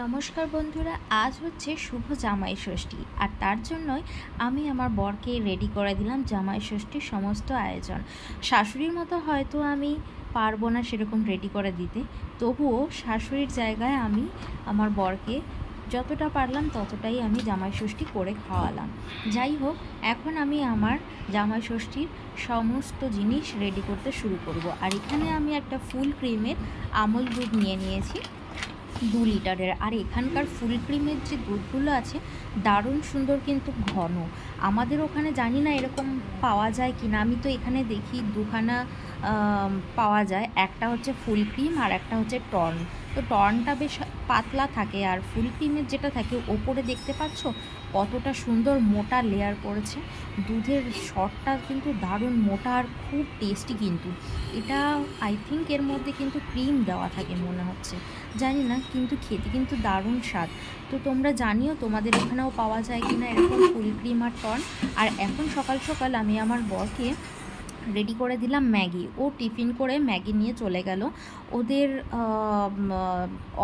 নমস্কার বন্ধুরা, আজ হচ্ছে শুভ জামাই ষষ্ঠী। আর তার জন্যই আমি আমার বরকে রেডি করে দিলাম জামাই ষষ্ঠীর সমস্ত আয়োজন। শাশুড়ির মতো হয়তো আমি পারবো না সেরকম রেডি করে দিতে, তবুও শাশুড়ির জায়গায় আমি আমার বরকে যতটা পারলাম ততটাই আমি জামাই ষষ্ঠী করে খাওয়ালাম। যাই হোক, এখন আমি আমার জামাই ষষ্ঠীর সমস্ত জিনিস রেডি করতে শুরু করব। আর এখানে আমি একটা ফুল ক্রিমের আমুল দুধ নিয়ে নিয়েছি 2 লিটারের। আর এখানকার ফুল ক্রিমের যে দুধগুলো আছে দারুণ সুন্দর, কিন্তু ঘন। আমাদের ওখানে জানি না এরকম পাওয়া যায় কি না, আমি তো এখানে দেখি দুখানা পাওয়া যায়, একটা হচ্ছে ফুল ক্রিম আর একটা হচ্ছে টর্ন। তো টর্নটা বেশ পাতলা থাকে, আর ফুল ক্রিমের যেটা থাকে ওপরে দেখতে পাচ্ছ কতটা সুন্দর মোটা লেয়ার পড়েছে। দুধের শটটা কিন্তু দারুণ মোটা আর খুব টেস্টি। কিন্তু এটা আই থিঙ্ক এর মধ্যে কিন্তু ক্রিম দেওয়া থাকে মনে হচ্ছে, জানি না, কিন্তু খেতে কিন্তু দারুণ স্বাদ। তো তোমরা জানিও তোমাদের এখানেও পাওয়া যায় কি না এরকম ফুল ক্রিম আর টর্ন। আর এখন সকাল সকাল আমি আমার বরকে রেডি করে দিলাম ম্যাগি। ও টিফিন করে ম্যাগি নিয়ে চলে গেল ওদের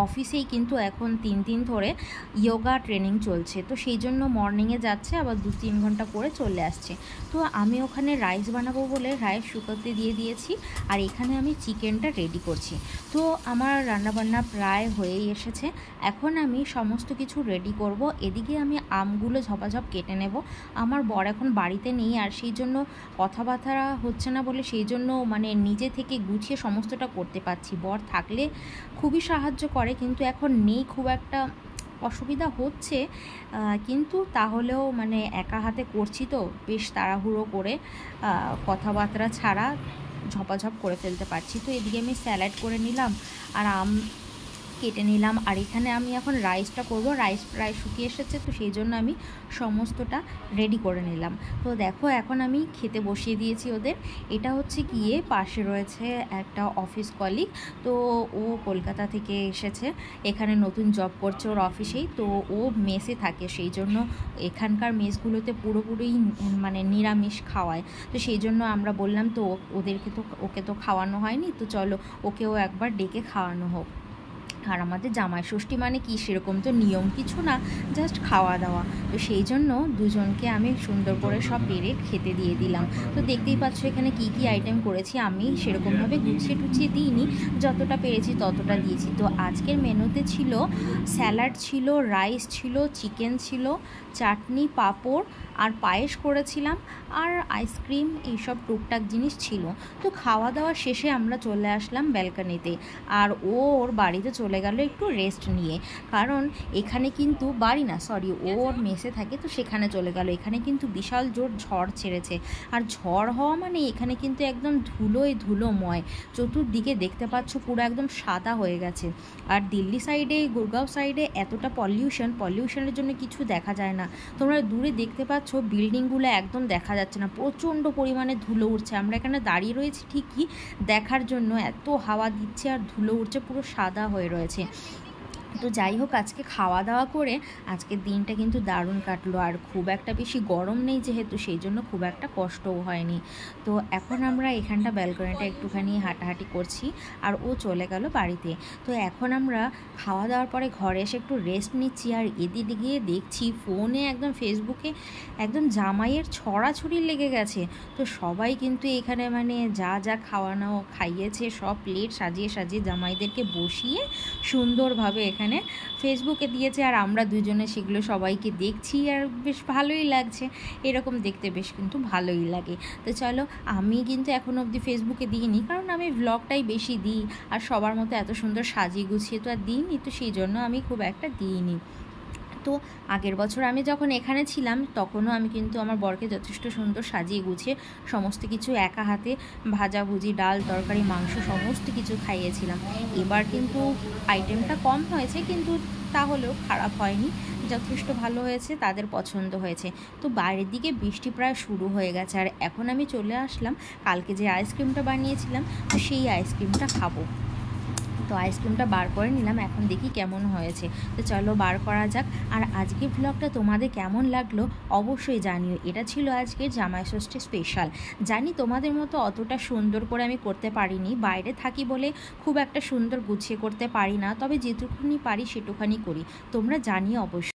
অফিসেই। কিন্তু এখন 3 দিন ধরে ইয়োগা ট্রেনিং চলছে, তো সেই জন্য মর্নিংয়ে যাচ্ছে, আবার 2-3 ঘন্টা পরে চলে আসছে। তো আমি ওখানে রাইস বানাবো বলে রাইস শুকোতে দিয়ে দিয়েছি, আর এখানে আমি চিকেনটা রেডি করছি। তো আমার রান্নাবান্না প্রায় হয়েই এসেছে, এখন আমি সমস্ত কিছু রেডি করব। এদিকে আমি আমগুলো ঝপাঝপ কেটে নেব। আমার বর এখন বাড়িতে নেই, আর সেই জন্য কথাবার্তা হচ্ছে না বলে সেই জন্য নিজে থেকে গুছিয়ে সমস্তটা করতে পারছি। বর থাকলে খুবই সাহায্য করে, কিন্তু এখন নেই, খুব একটা অসুবিধা হচ্ছে, কিন্তু তাহলেও একা হাতে করছি তো বেশ তাড়াহুড়ো করে কথাবার্তা ছাড়া ঝপাঝপ করে ফেলতে পারছি। তো এদিকে আমি স্যালাড করে নিলাম আর আম কেটে নিলাম। আর এখানে আমি এখন রাইসটা করব। রাইস প্রায় শুকিয়ে এসেছে, তো সেই জন্য আমি সমস্তটা রেডি করে নিলাম। তো দেখো, এখন আমি খেতে বসিয়ে দিয়েছি ওদের। এটা হচ্ছে গিয়ে পাশে রয়েছে একটা অফিস কলিগ, তো ও কলকাতা থেকে এসেছে, এখানে নতুন জব করছে ওর অফিসেই। তো ও মেসে থাকে, সেই জন্য এখানকার মেসগুলোতে পুরোপুরি নিরামিষ খাওয়ায়। তো সেই জন্য আমরা বললাম, তো ওকে তো খাওয়ানো হয়নি, তো চলো ওকেও একবার ডেকে খাওয়ানো হোক। আর আমাদের জামাই ষষ্ঠী কি সেরকম তো নিয়ম কিছু না, জাস্ট খাওয়া দাওয়া। তো সেই জন্য দুজনকে আমি সুন্দর করে সব বেড়ে খেতে দিয়ে দিলাম। তো দেখতেই পাচ্ছ এখানে কি কি আইটেম করেছি। আমি সেরকমভাবে গুছিয়ে টুছিয়ে দিইনি, যতটা পেরেছি ততটা দিয়েছি। তো আজকের মেনুতে ছিল স্যালাড, ছিল রাইস, ছিল চিকেন, ছিল চাটনি, পাঁপড় আর পায়েস করেছিলাম, আর আইসক্রিম, এইসব টুকটাক জিনিস ছিল। তো খাওয়া দাওয়া শেষে আমরা চলে আসলাম ব্যালকনিতে, আর ওর বাড়িতে চলে গেল একটু রেস্ট নিয়ে। কারণ এখানে কিন্তু ওর মেসে থাকে, তো সেখানে চলে গেল। এখানে কিন্তু বিশাল জোর ঝড় ছেড়েছে, আর ঝড় হওয়া এখানে কিন্তু একদম ধুলোময়। চতুর্দিকে দেখতে পাচ্ছ পুরো একদম সাদা হয়ে গেছে। আর দিল্লি সাইডে, গুরগাঁও সাইডে এতটা পলিউশনের জন্য কিছু দেখা যায় না। তোমরা দূরে দেখতে পাচ্ছ বিল্ডিংগুলো একদম দেখা যাচ্ছে না, প্রচণ্ড পরিমাণে ধুলো উঠছে। আমরা এখানে দাঁড়িয়ে রয়েছি ঠিকই দেখার জন্য, এত হাওয়া দিচ্ছে আর ধুলো উঠছে, পুরো সাদা হয়ে রয়েছে। তো যাই হোক, আজকে খাওয়া দাওয়া করে আজকের দিনটা কিন্তু দারুণ কাটলো। আর খুব একটা বেশি গরম নেই যেহেতু, সেই জন্য খুব একটা কষ্টও হয়নি। তো এখন আমরা এখানটা ব্যালকনিটা একটুখানি হাঁটাহাঁটি করছি, আর ও চলে গেল বাড়িতে। তো এখন আমরা খাওয়া দাওয়ার পরে ঘরে এসে একটু রেস্ট নিচ্ছি, আর এদিকে গিয়ে দেখছি ফোনে একদম ফেসবুকে একদম জামাইয়ের ছড়াছড়ি লেগে গেছে। তো সবাই কিন্তু এখানে যা যা খাওয়ানো খাইয়েছে সব প্লেট সাজিয়ে সাজিয়ে জামাইদেরকে বসিয়ে সুন্দরভাবে এখানে ফেসবুকে দিয়েছে, আর আমরা দুজনে সেগুলো সবাইকে দেখছি, আর বেশ ভালোই লাগছে। এরকম দেখতে বেশ কিন্তু ভালোই লাগে। তো চলো, আমি কিন্তু এখন অবধি ফেসবুকে দিইনি, কারণ আমি ভ্লগটাই বেশি দিই, আর সবার মতো এত সুন্দর সাজিয়ে গুছিয়ে তো আর দিইনি, তো সেই জন্য আমি খুব একটা দিইনি। তো আগের বছর আমি যখন এখানে ছিলাম তখনও আমি কিন্তু আমার বরকে যথেষ্ট সুন্দর সাজিয়ে গুছিয়ে সমস্ত কিছু একা হাতে ভাজাভুজি, ডাল, তরকারি, মাংস সমস্ত কিছু খাইয়েছিলাম। এবার কিন্তু আইটেমটা কম হয়েছে, কিন্তু তাহলেও খারাপ হয়নি, যথেষ্ট ভালো হয়েছে, তাদের পছন্দ হয়েছে। তো বাইরের দিকে বৃষ্টি প্রায় শুরু হয়ে গেছে, আর এখন আমি চলে আসলাম কালকে যে আইসক্রিমটা বানিয়েছিলাম, তো সেই আইসক্রিমটা খাবো। তো আইসক্রিমটা বার করে নিলাম, এখন দেখি কেমন হয়েছে। তো চলো বার করা যাক। আর আজকের ব্লগটা তোমাদের কেমন লাগলো অবশ্যই জানিও। এটা ছিল আজকের জামাই ষষ্ঠী স্পেশাল। জানি তোমাদের মতো অতটা সুন্দর করে আমি করতে পারিনি, বাইরে থাকি বলে খুব একটা সুন্দর গুছিয়ে করতে পারি না, তবে যেটুকুনি পারি সেটুখানি করি, তোমরা জানিও অবশ্যই।